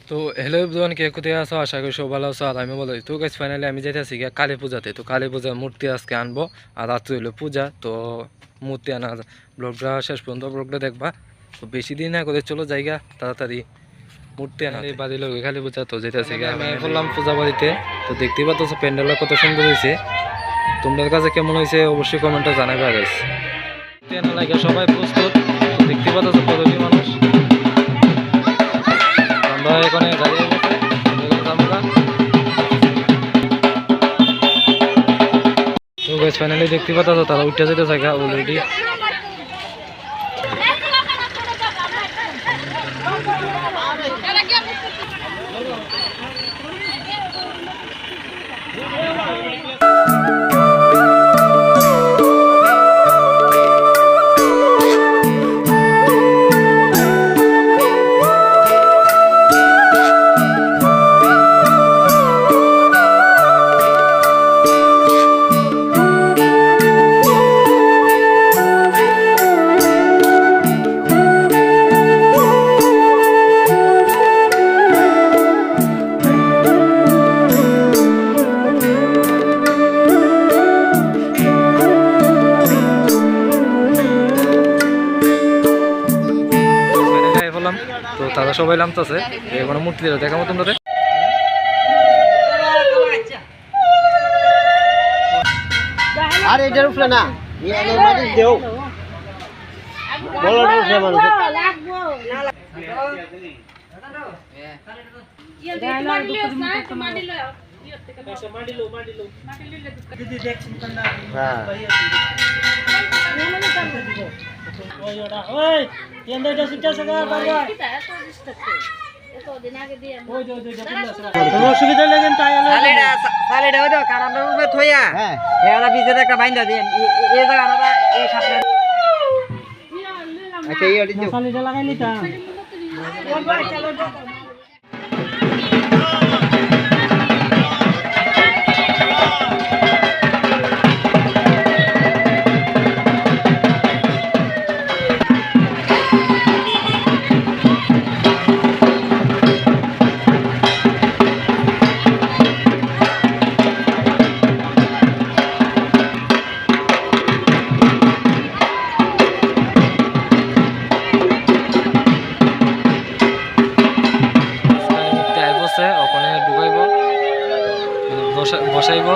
তো hello everyone, কে কোথায় আছো? আশা করি সব ভালো আছো। আর আমি বলি তো গাইস, ফাইনালি আমি যাইতেছি গিয়া কালী পূজাতে। তো কালী পূজার মূর্তি আজকে আনবো, আর রাত্রে হইলো পূজা। তো মূর্তি আনার ব্লগটা শেষ পর্যন্ত ব্লগটা দেখবা। তো বেশি দিন না করে চলো জায়গা তাড়াতাড়ি মূর্তি আনা বাড়ি লোক কালী পূজা। তো যেতেছি গিয়া আমি করলাম পূজা বাড়িতে। তো দেখতেই পাচ্ছ প্যান্ডেলটা কত সুন্দর হয়েছে। তোমাদের কাছে কেমন হয়েছে অবশ্যই কমেন্টে জানাবে গাইস। মূর্তি আনা লাগে সবাই প্রস্তুত। দেখতে পাচ্ছ কতটি মানুষ। আমরা এখানে গাড়ি তো গাইস ফাইনালি দেখতে পাচ্ছ তারা উঠে যেতে থাকে অলরেডি। তো তারা সবাই নামতেছে এখন মূর্তি দেখাবো তোমরা। আর এটার উপরে না মাটি দেও বলার উপরে মানুষ অসুবিধা লাগেন তাই একটা বাইন্দা দেন এই জায়গাটা এই সাথে আচ্ছা এই অডিও লাগাই নিতা ওখানে ঢুকাইব বসাইব।